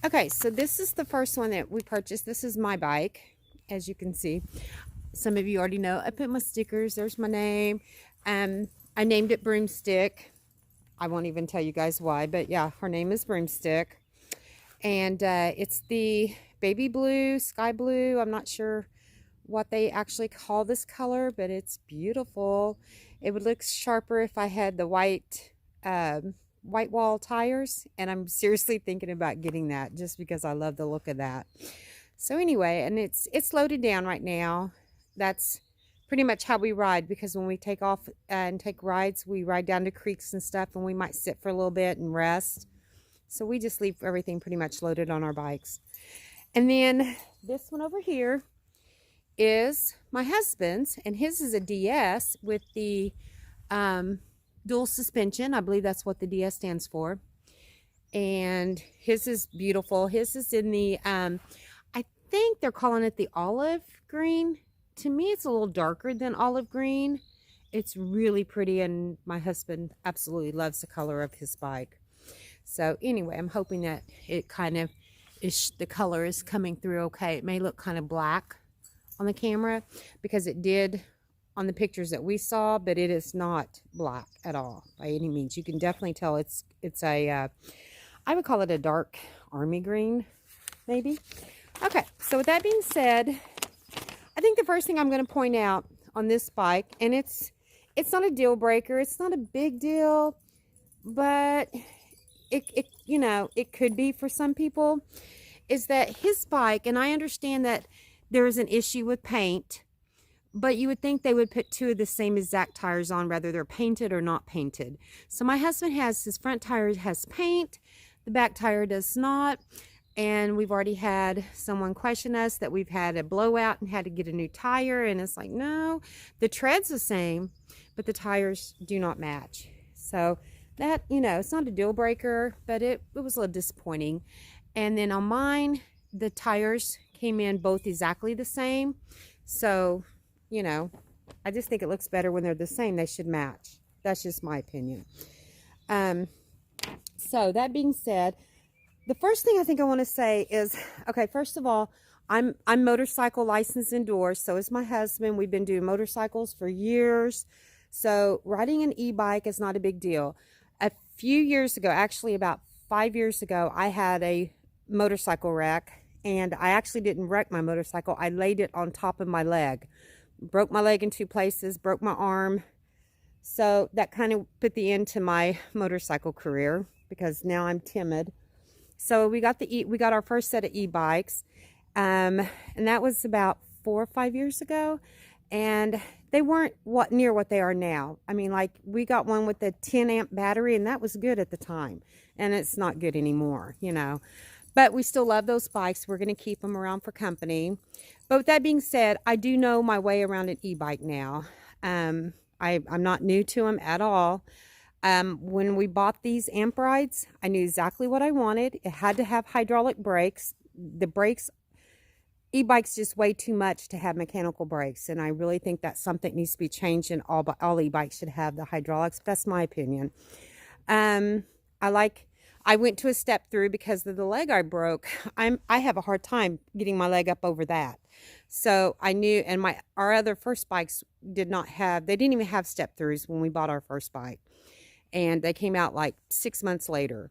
Okay, so this is the first one that we purchased. This is my bike, as you can see. Some of you already know. I put my stickers. There's my name. I named it Broomstick. I won't even tell you guys why, but yeah, her name is Broomstick. And it's the baby blue, sky blue. I'm not sure what they actually call this color, but it's beautiful. It would look sharper if I had the white wall tires, and I'm seriously thinking about getting that just because I love the look of that. So anyway, and it's loaded down right now. That's pretty much how we ride, because when we take off and take rides, we ride down to creeks and stuff, and we might sit for a little bit and rest. So we just leave everything pretty much loaded on our bikes. And then this one over here is my husband's, and his is a DS with the dual suspension. I believe that's what the DS stands for. And his is beautiful. His is in the I think they're calling it the olive green. To me, it's a little darker than olive green. It's really pretty, and my husband absolutely loves the color of his bike. So anyway, I'm hoping that it kind of is, the color is coming through okay. It may look kind of black on the camera because it did on the pictures that we saw, but it is not black at all by any means. You can definitely tell it's a I would call it a dark army green, maybe. Okay, so with that being said, I think the first thing I'm going to point out on this bike, and it's not a deal breaker, it's not a big deal, but it you know, it could be for some people, is that his bike, and I understand that there is an issue with paint, but you would think they would put two of the same exact tires on, whether they're painted or not painted. So my husband has, his front tire has paint, the back tire does not. And we've already had someone question us that we've had a blowout and had to get a new tire. And it's like, no, the tread's the same, but the tires do not match. So that, you know, it's not a deal breaker, but it was a little disappointing. And then on mine, the tires came in both exactly the same. So, you know, I just think it looks better when they're the same. They should match. That's just my opinion. So that being said, the first thing I think I want to say is, okay, first of all, I'm motorcycle licensed indoors. So is my husband. We've been doing motorcycles for years. So riding an e-bike is not a big deal. A few years ago, actually about 5 years ago, I had a motorcycle wreck, and I actually didn't wreck my motorcycle. I laid it on top of my leg. Broke my leg in 2 places, broke my arm. So that kind of put the end to my motorcycle career because now I'm timid. So we got our first set of e-bikes, and that was about 4 or 5 years ago, and they weren't near what they are now. I mean, like, we got one with a 10 amp battery, and that was good at the time, and it's not good anymore, you know. But we still love those bikes. We're going to keep them around for company. But with that being said, I do know my way around an e-bike now. I'm not new to them at all. When we bought these amp rides, I knew exactly what I wanted. It had to have hydraulic brakes. The brakes, e-bikes just weigh too much to have mechanical brakes, and I really think that's something that needs to be changed, and all e-bikes should have the hydraulics. That's my opinion. I went to a step through because of the leg I broke. I have a hard time getting my leg up over that. So I knew, and our other first bikes they didn't even have step throughs when we bought our first bike. And they came out like 6 months later.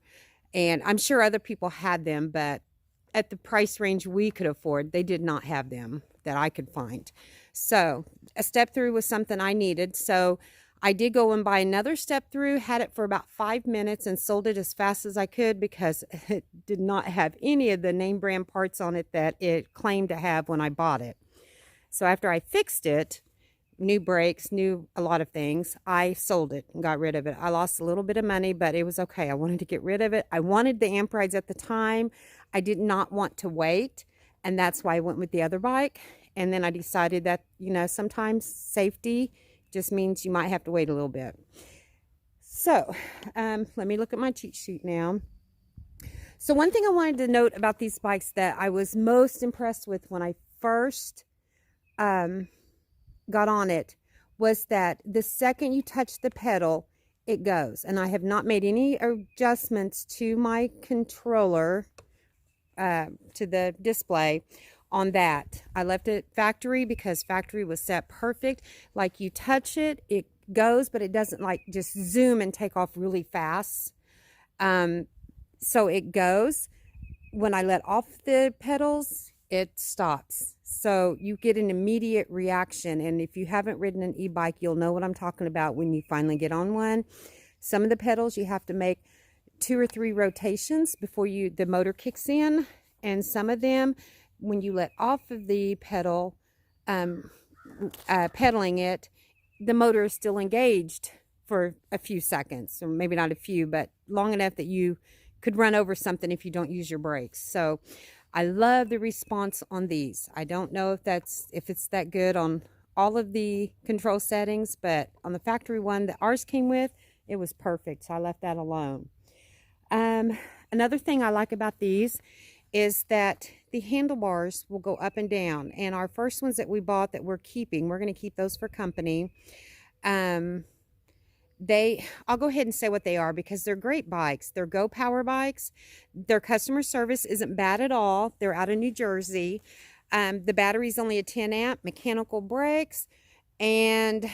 And I'm sure other people had them, but at the price range we could afford, they did not have them that I could find. So a step through was something I needed. So I did go and buy another step through, had it for about 5 minutes, and sold it as fast as I could because it did not have any of the name brand parts on it that it claimed to have when I bought it. So after I fixed it, new brakes, a lot of things, I sold it and got rid of it. I lost a little bit of money, but it was okay. I wanted to get rid of it. I wanted the amp rides at the time. I did not want to wait, and that's why I went with the other bike. And then I decided that, you know, sometimes safety just means you might have to wait a little bit. So let me look at my cheat sheet now. So one thing I wanted to note about these bikes that I was most impressed with when I first got on it was that the second you touch the pedal, it goes. And I have not made any adjustments to my controller to the display on that. I left it factory because factory was set perfect. Like you touch it, it goes, but it doesn't like just zoom and take off really fast. So it goes. When I let off the pedals, it stops. So you get an immediate reaction. And if you haven't ridden an e-bike, you'll know what I'm talking about when you finally get on one. Some of the pedals you have to make 2 or 3 rotations before the motor kicks in. And some of them, when you let off of the pedal, pedaling it, the motor is still engaged for a few seconds, or maybe not a few, but long enough that you could run over something if you don't use your brakes. So I love the response on these. I don't know if it's that good on all of the control settings, but on the factory one that ours came with, it was perfect. So I left that alone. Another thing I like about these is that the handlebars will go up and down. And our first ones that we bought that we're keeping, we're going to keep those for company. I'll go ahead and say what they are because they're great bikes. They're Go Power bikes. Their customer service isn't bad at all. They're out of New Jersey. The battery's only a 10 amp, mechanical brakes. And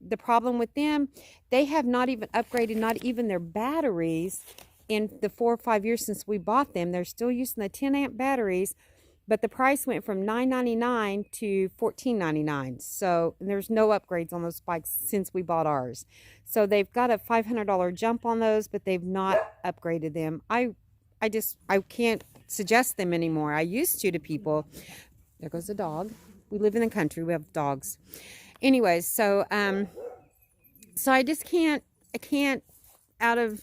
the problem with them, they have not even upgraded, not even their batteries in the 4 or 5 years since we bought them. They're still using the 10 amp batteries, but the price went from $9.99 to $14.99. So there's no upgrades on those bikes since we bought ours. So they've got a $500 jump on those, but they've not upgraded them. I can't suggest them anymore. I used to people. There goes a dog. We live in the country. We have dogs. Anyways, so I just can't, out of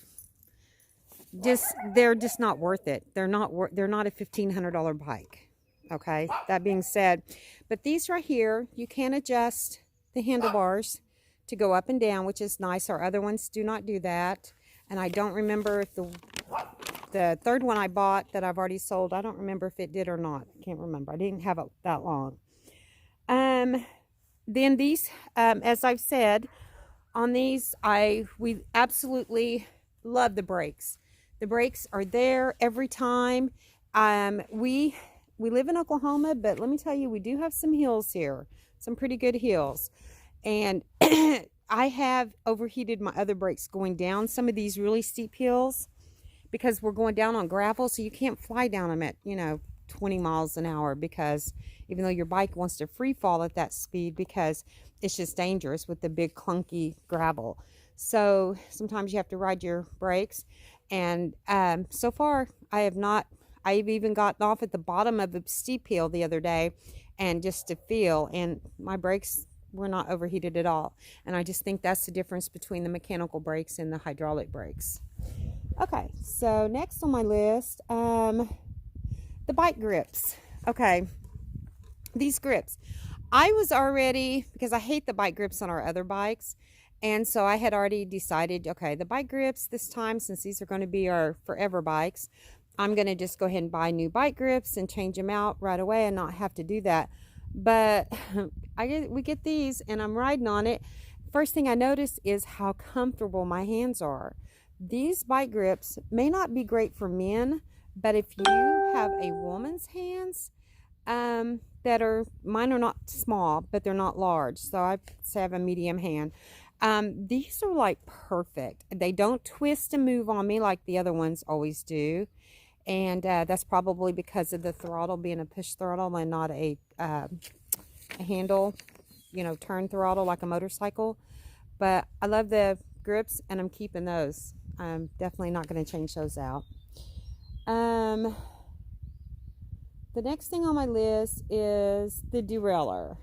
they're just not worth it. They're not a $1,500 bike. Okay, that being said, but these right here, you can adjust the handlebars to go up and down, which is nice. Our other ones do not do that. And I don't remember if the third one I bought that I've already sold, I don't remember if it did or not. Can't remember. I didn't have it that long. Then these, as I've said, on these, we absolutely love the brakes. The brakes are there every time. We live in Oklahoma, but let me tell you, we do have some hills here, some pretty good hills. And I have overheated my other brakes going down some of these really steep hills because we're going down on gravel, so you can't fly down them at, 20 miles an hour, because even though your bike wants to free fall at that speed, because it's just dangerous with the big clunky gravel. So sometimes you have to ride your brakes. And so far I have not. I've even gotten off at the bottom of a steep hill the other day and just to feel, and my brakes were not overheated at all. And I just think that's the difference between the mechanical brakes and the hydraulic brakes. Okay, so next on my list, the bike grips. Okay, these grips. I was already, because I hate the bike grips on our other bikes, and so I had already decided, okay, the bike grips this time, since these are going to be our forever bikes, I'm going to just go ahead and buy new bike grips and change them out right away and not have to do that. But we get these and I'm riding on it. First thing I notice is how comfortable my hands are. These bike grips may not be great for men, but if you have a woman's hands, mine are not small, but they're not large. So I have a medium hand. These are like perfect. They don't twist and move on me like the other ones always do. And that's probably because of the throttle being a push throttle and not a handle, turn throttle like a motorcycle. But I love the grips and I'm keeping those. I'm definitely not going to change those out. The next thing on my list is the derailleur.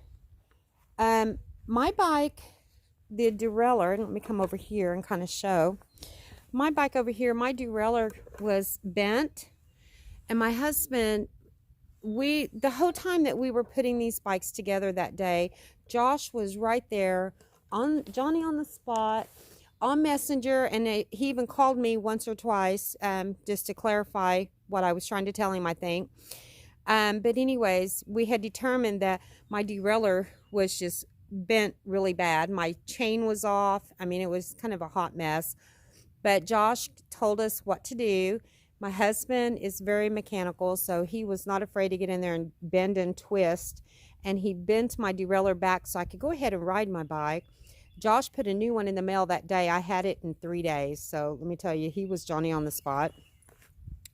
My bike, the derailleur, let me come over here and kind of show. My bike over here, my derailleur was bent, and my husband, the whole time that we were putting these bikes together that day, Josh was right there, Johnny on the spot, on Messenger, and he even called me once or twice just to clarify what I was trying to tell him, I think. But anyways, we had determined that my derailleur was just bent really bad. My chain was off. I mean, it was kind of a hot mess. But Josh told us what to do. My husband is very mechanical, so he was not afraid to get in there and bend and twist. And he bent my derailleur back so I could go ahead and ride my bike. Josh put a new one in the mail that day. I had it in 3 days. So let me tell you, he was Johnny on the spot.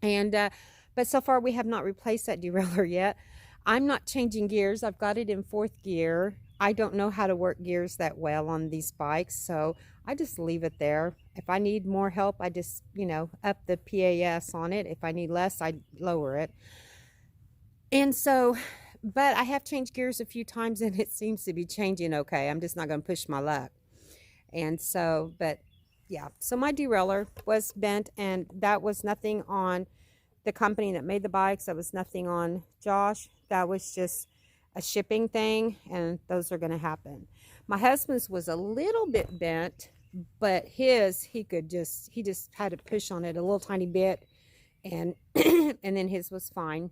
And but so far we have not replaced that derailleur yet. I'm not changing gears. I've got it in 4th gear. I don't know how to work gears that well on these bikes, so I just leave it there. If I need more help, I just, you know, up the PAS on it. If I need less, I lower it. And so, but I have changed gears a few times and it seems to be changing okay. I'm just not going to push my luck. And so, but yeah, so my derailleur was bent, and that was nothing on the company that made the bikes. That was nothing on Josh. That was just a shipping thing, and those are going to happen. My husband's was a little bit bent, but his, he just had to push on it a little tiny bit, and and then his was fine.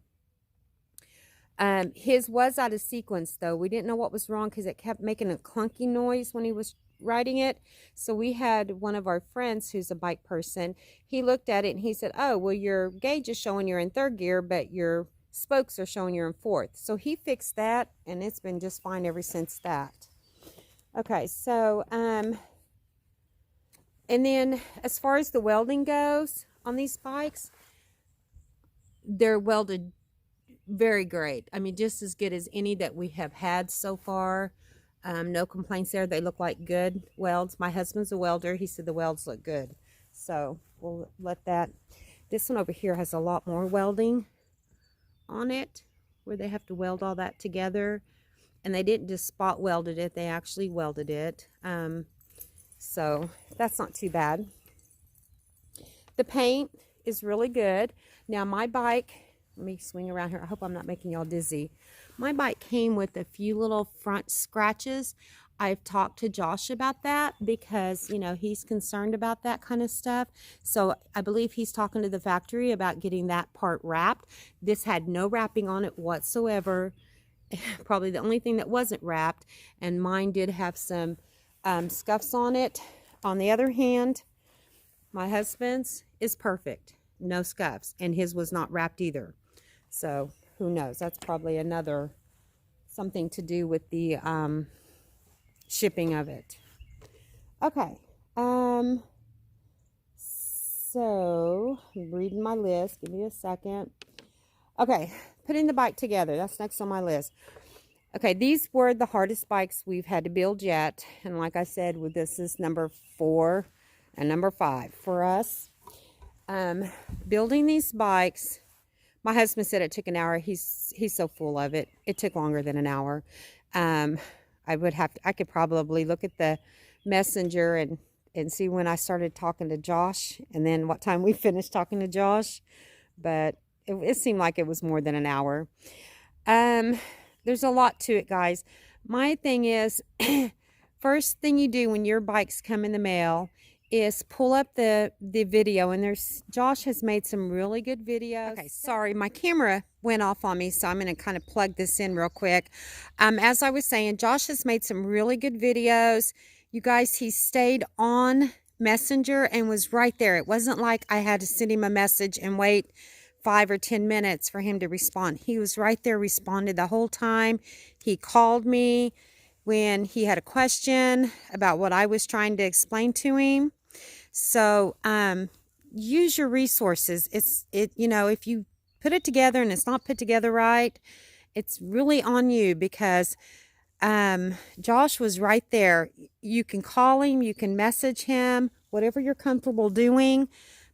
His was out of sequence though. We didn't know what was wrong because it kept making a clunky noise when he was riding it. So we had one of our friends who's a bike person. He looked at it and he said, oh, well, your gauge is showing you're in 3rd gear, but your spokes are showing you're in 4th. So he fixed that, and it's been just fine ever since that. Okay, so and then as far as the welding goes on these bikes, they're welded very great. I mean, just as good as any that we have had so far. No complaints there. They look like good welds. My husband's a welder. He said the welds look good. So we'll let that. This one over here has a lot more welding on it, where they have to weld all that together. And they didn't just spot welded it. They actually welded it. So that's not too bad. The paint is really good. Now my bike, let me swing around here. I hope I'm not making y'all dizzy. My bike came with a few little front scratches. I've talked to Josh about that because, you know, he's concerned about that kind of stuff. So I believe he's talking to the factory about getting that part wrapped. This had no wrapping on it whatsoever. Probably the only thing that wasn't wrapped. And mine did have some scuffs on it. On the other hand, my husband's is perfect. No scuffs. And his was not wrapped either. So who knows? That's probably another something to do with the shipping of it. Okay. So I'm reading my list. Give me a second. Okay, putting the bike together. That's next on my list. Okay, these were the hardest bikes we've had to build yet. And like I said, this is number 4 and number 5 for us. Building these bikes, my husband said it took an hour. He's so full of it. It took longer than an hour. I could probably look at the messenger and see when I started talking to Josh and then what time we finished talking to Josh. But it seemed like it was more than an hour. There's a lot to it, guys. My thing is, first thing you do when your bikes come in the mail is pull up the video, and Josh has made some really good videos. Okay, sorry, my camera went off on me, so I'm going to kind of plug this in real quick. As I was saying, Josh has made some really good videos. You guys, he stayed on Messenger and was right there. It wasn't like I had to send him a message and wait 5 or 10 minutes for him to respond. He was right there, responded the whole time. He called me when he had a question about what I was trying to explain to him. So use your resources. You know, if you put it together and it's not put together right, it's really on you, because Josh was right there. You can call him, you can message him, whatever you're comfortable doing,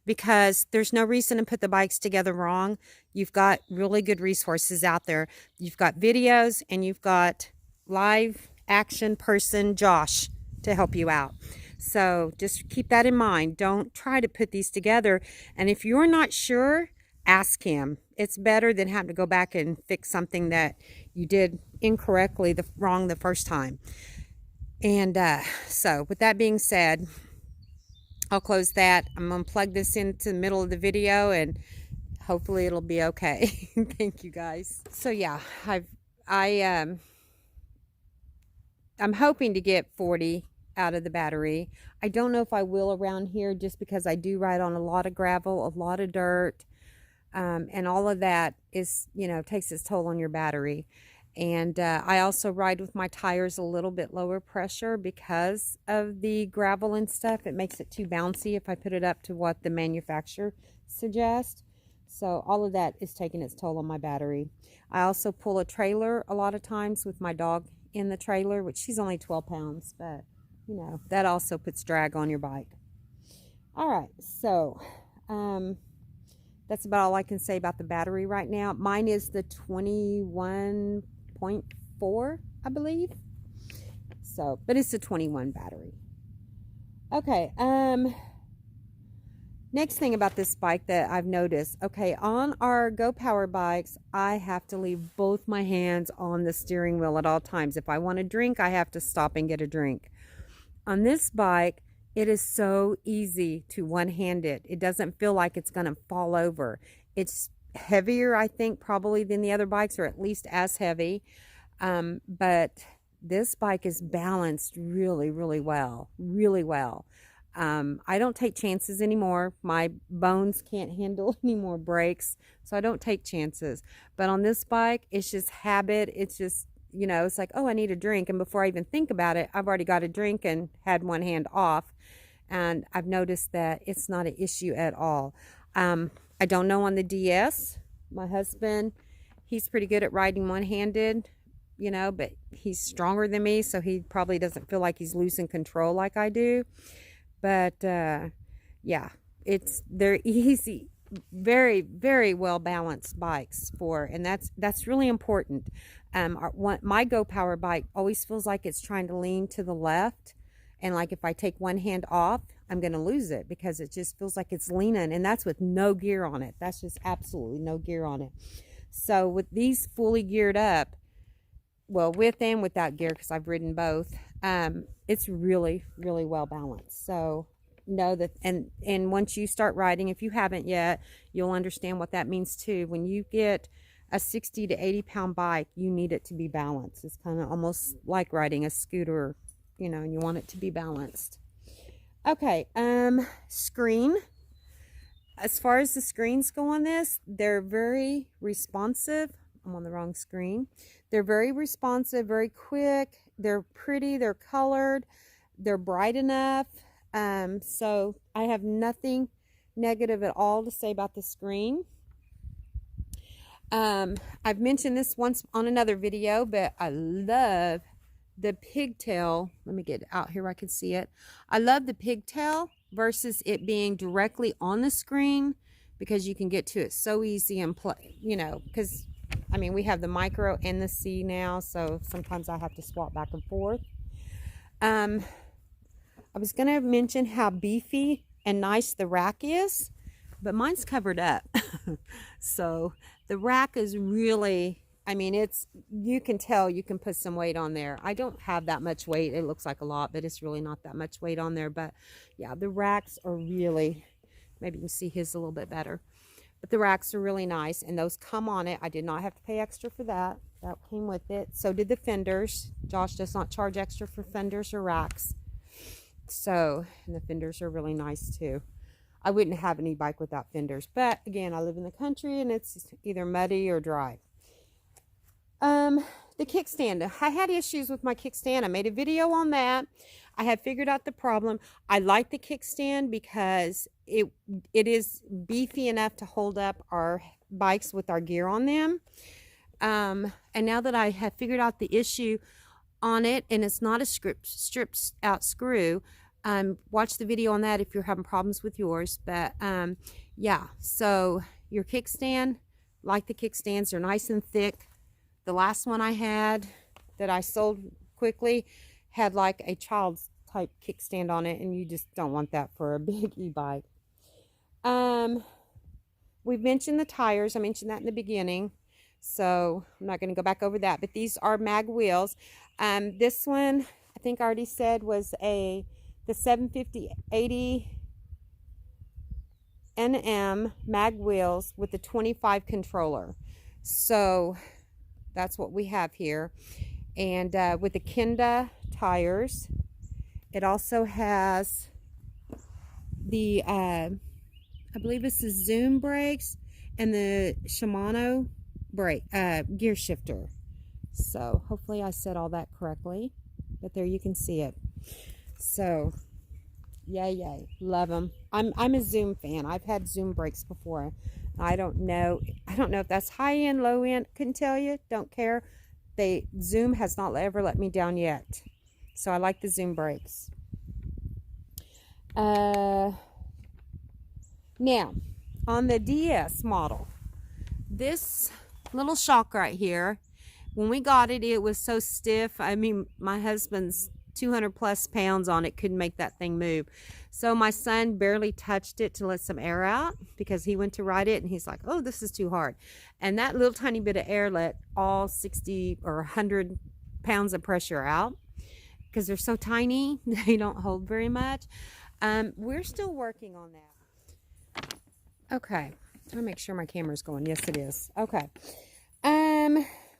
because there's no reason to put the bikes together wrong. You've got really good resources out there. You've got videos, and you've got live action person Josh to help you out. So just keep that in mind. Don't try to put these together. And if you're not sure, ask him. It's better than having to go back and fix something that you did incorrectly, wrong the first time. And so with that being said, I'll close that. I'm going to plug this into the middle of the video, and hopefully it'll be okay. Thank you, guys. So yeah, I'm hoping to get 40 out of the battery. I don't know if I will around here just because I do ride on a lot of gravel, a lot of dirt, and all of that is, you know, takes its toll on your battery. And I also ride with my tires a little bit lower pressure because of the gravel and stuff. It makes it too bouncy if I put it up to what the manufacturer suggests. So all of that is taking its toll on my battery. I also pull a trailer a lot of times with my dog in the trailer, which she's only 12 pounds, but you know, that also puts drag on your bike. All right, so that's about all I can say about the battery right now. Mine is the 21.4, I believe. So, but it's a 21 battery. Okay, next thing about this bike that I've noticed, okay, on our Go Power bikes, I have to leave both my hands on the steering wheel at all times. If I want a drink, I have to stop and get a drink. On this bike, it is so easy to one-hand it. It doesn't feel like it's going to fall over. It's heavier, I think, probably than the other bikes, or at least as heavy. But this bike is balanced really, really well. Really well. I don't take chances anymore. My bones can't handle any more brakes, so I don't take chances. But on this bike, it's just habit. It's just, you know, it's like, oh, I need a drink. And before I even think about it, I've already got a drink and had one hand off. And I've noticed that it's not an issue at all. I don't know on the DS. My husband, he's pretty good at riding one-handed, you know, but he's stronger than me, so he probably doesn't feel like he's losing control like I do. But yeah, they're easy, very, very well balanced bikes and that's really important. My Go Power bike always feels like it's trying to lean to the left, and like if I take one hand off, I'm going to lose it because it just feels like it's leaning, and that's with no gear on it. That's just absolutely no gear on it. So with these fully geared up, well, with and without gear, because I've ridden both, it's really, really well balanced. So know that, and once you start riding, if you haven't yet, you'll understand what that means too. When you get a 60 to 80 pound bike, you need it to be balanced. It's kind of almost like riding a scooter, you know, and you want it to be balanced. Okay, screen. As far as the screens go on this, they're very responsive. I'm on the wrong screen. They're very responsive, very quick. They're pretty, they're colored, they're bright enough. So I have nothing negative at all to say about the screen. I've mentioned this once on another video, but I love the pigtail. Let me get out here where I can see it. I love the pigtail versus it being directly on the screen, because you can get to it so easy and play, you know, because I mean, we have the micro and the C now, so sometimes I have to swap back and forth. I was going to mention how beefy and nice the rack is, but mine's covered up. So the rack is really, I mean, you can tell you can put some weight on there. I don't have that much weight. It looks like a lot, but it's really not that much weight on there. But yeah, the racks are really, maybe you can see his a little bit better. But the racks are really nice, and those come on it. I did not have to pay extra for that. That came with it. So did the fenders. Josh does not charge extra for fenders or racks. So, and the fenders are really nice too. I wouldn't have any bike without fenders. But again, I live in the country, and it's either muddy or dry. The kickstand. I had issues with my kickstand. I made a video on that. I had figured out the problem. I like the kickstand because it is beefy enough to hold up our bikes with our gear on them. And now that I have figured out the issue on it, and it's not a stripped out screw, watch the video on that if you're having problems with yours. But yeah, so your kickstand, like the kickstands, they're nice and thick. The last one I had that I sold quickly had like a child's type kickstand on it, and you just don't want that for a big e-bike. We've mentioned the tires. I mentioned that in the beginning, so I'm not going to go back over that. But these are mag wheels. This one, I think I already said, was the 750/80 NM mag wheels with the 25 controller. So that's what we have here. And with the Kenda tires, It also has the, I believe it's the Zoom brakes and the Shimano brake, gear shifter. So hopefully I said all that correctly, but there you can see it. So yay, love them. I'm a Zoom fan. I've had Zoom brakes before. I don't know if that's high end, low end, couldn't tell you, don't care. Zoom has not ever let me down yet. So I like the Zoom brakes. Now on the DS model, this little shock right here, when we got it, it was so stiff. I mean, my husband's 200 plus pounds on it couldn't make that thing move. So my son barely touched it to let some air out because he went to ride it and he's like, oh, this is too hard. And that little tiny bit of air let all 60 or 100 pounds of pressure out because they're so tiny. They don't hold very much. We're still working on that. Okay, I'll make sure my camera's going. Yes, it is. Okay.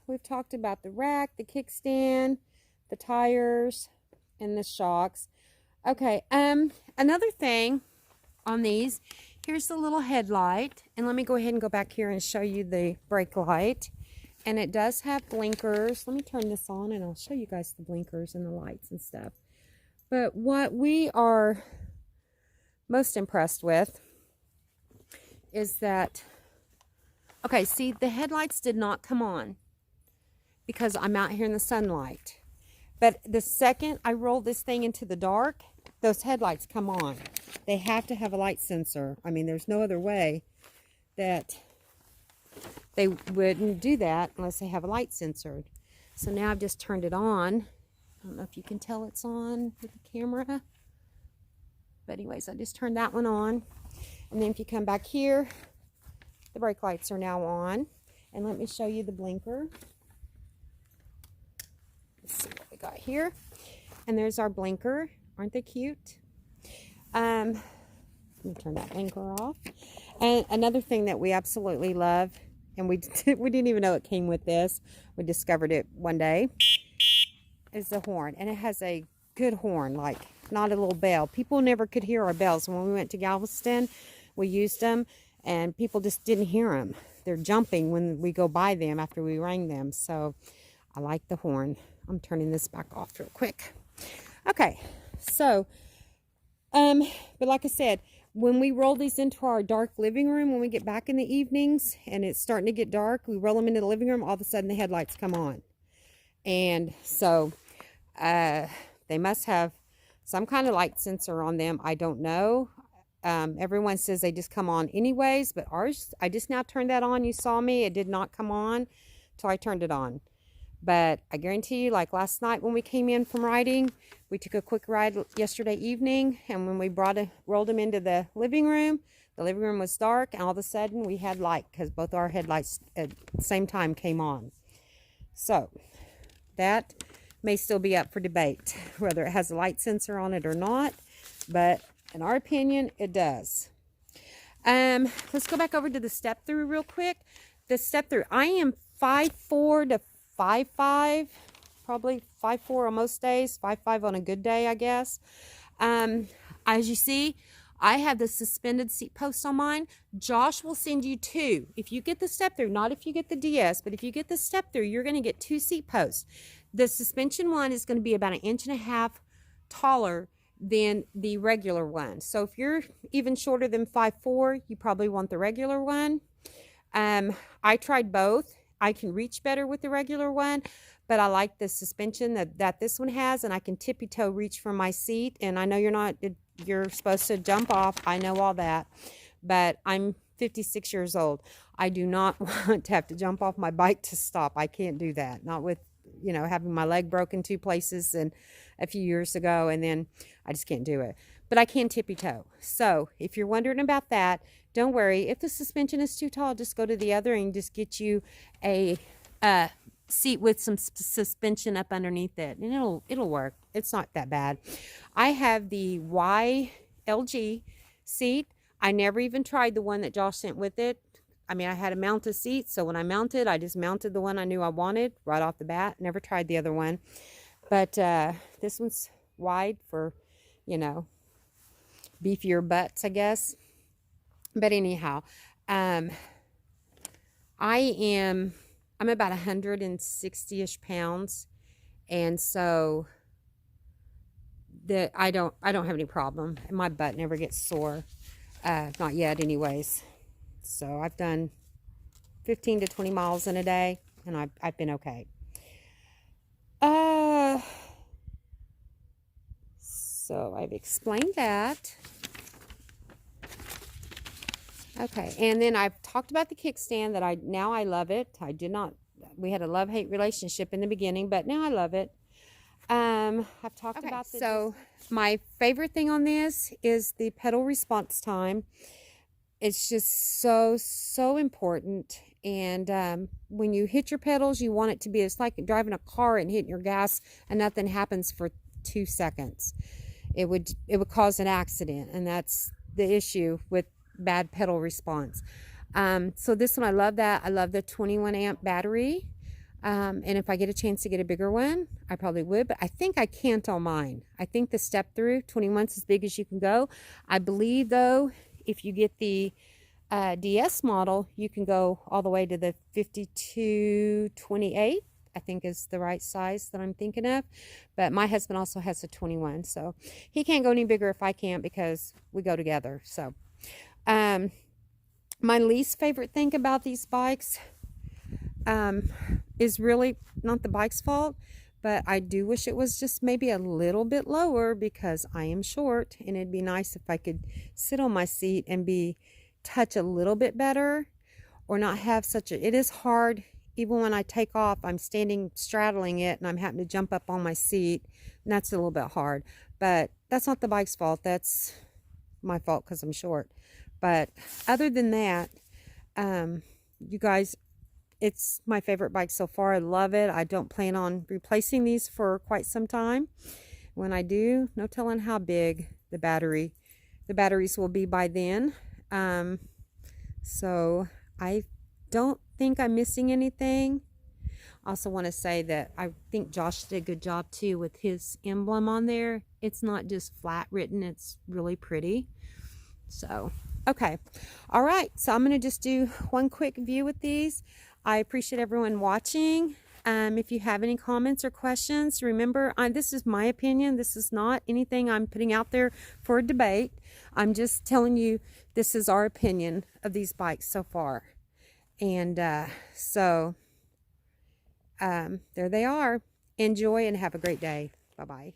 We've talked about the rack, the kickstand, the tires, and the shocks. Okay, another thing on these, here's the little headlight, and let me go ahead and go back here and show you the brake light. And it does have blinkers. Let me turn this on and I'll show you guys the blinkers and the lights and stuff. But what we are most impressed with is that, okay, see, the headlights did not come on because I'm out here in the sunlight. But the second I roll this thing into the dark, those headlights come on. They have to have a light sensor. I mean, there's no other way that they wouldn't do that unless they have a light sensor. So now I've just turned it on. I don't know if you can tell it's on with the camera. But anyways, I just turned that one on. And then if you come back here, the brake lights are now on. And let me show you the blinker. Let's see what we got here. And there's our blinker. Aren't they cute? Let me turn that blinker off. And another thing that we absolutely love, and we didn't even know it came with this. We discovered it one day, is the horn. And it has a good horn, like not a little bell. People never could hear our bells. When we went to Galveston, we used them, and people just didn't hear them. They're jumping when we go by them after we rang them. So I like the horn. I'm turning this back off real quick. Okay, so, but like I said, when we roll these into our dark living room, when we get back in the evenings and it's starting to get dark, we roll them into the living room, all of a sudden the headlights come on. And so they must have some kind of light sensor on them. I don't know. Everyone says they just come on anyways, but ours, I just now turned that on. You saw me. It did not come on till I turned it on. But I guarantee you, like last night when we came in from riding, we took a quick ride yesterday evening, and when we rolled them into the living room was dark, and all of a sudden we had light because both our headlights at the same time came on. So that may still be up for debate, whether it has a light sensor on it or not, but in our opinion, it does. Let's go back over to the step through real quick. The step through, I am 5'4" to 5'5", probably 5'4" on most days, 5'5" on a good day, I guess. As you see, I have the suspended seat post on mine. Josh will send you two. If you get the step through, not if you get the DS, but if you get the step through, you're going to get two seat posts. The suspension one is going to be about 1.5 inches taller than the regular one. So if you're even shorter than 5'4", you probably want the regular one. I tried both. I can reach better with the regular one, but I like the suspension that this one has, and I can tippy-toe reach from my seat. And I know you're supposed to jump off. I know all that, but I'm 56 years old. I do not want to have to jump off my bike to stop. I can't do that. Not with, having my leg broken 2 places and a few years ago, and then I just can't do it. But I can tippy-toe. So if you're wondering about that, don't worry. If the suspension is too tall, just go to the other and just get you a seat with some suspension up underneath it, and it'll work. It's not that bad. I have the YLG seat. I never even tried the one that Josh sent with it. I mean, I had a mounted seat, so when I mounted, I just mounted the one I knew I wanted right off the bat. Never tried the other one. But this one's wide for you know, beefier butts, I guess. But anyhow, I'm about 160-ish pounds, and so that I don't have any problem. My butt never gets sore, not yet, anyways. So I've done 15 to 20 miles in a day, and I've been okay. So I've explained that. Okay, and then I've talked about the kickstand that I love it. We had a love-hate relationship in the beginning, but now I love it. I've talked about this. So my favorite thing on this is the pedal response time. It's just so important. And when you hit your pedals, you want it to be, it's like driving a car and hitting your gas and nothing happens for 2 seconds. It would cause an accident, and that's the issue with bad pedal response. So this one, I love that. I love the 21 amp battery. And if I get a chance to get a bigger one, I probably would, but I think I can't on mine. I think the step through 21's as big as you can go. I believe though, if you get the DS model, you can go all the way to the 52-28, I think is the right size that I'm thinking of. But my husband also has a 21, so he can't go any bigger if I can't, because we go together. So my least favorite thing about these bikes is really not the bike's fault, but I do wish it was just maybe a little bit lower, because I am short, and it'd be nice if I could sit on my seat and touch a little bit better, or not have such a, it is hard. Even when I take off, I'm standing straddling it and I'm having to jump up on my seat, and that's a little bit hard. But that's not the bike's fault, that's my fault because I'm short. But other than that, you guys, it's my favorite bike so far. I love it. I don't plan on replacing these for quite some time. When I do, no telling how big the batteries will be by then. So I don't think I'm missing anything. I also want to say that I think Josh did a good job too with his emblem on there. It's not just flat written, it's really pretty. So okay, all right, so I'm going to just do one quick view with these. I appreciate everyone watching. If you have any comments or questions, remember, this is my opinion. This is not anything I'm putting out there for a debate. I'm just telling you this is our opinion of these bikes so far. And so there they are. Enjoy and have a great day. Bye-bye.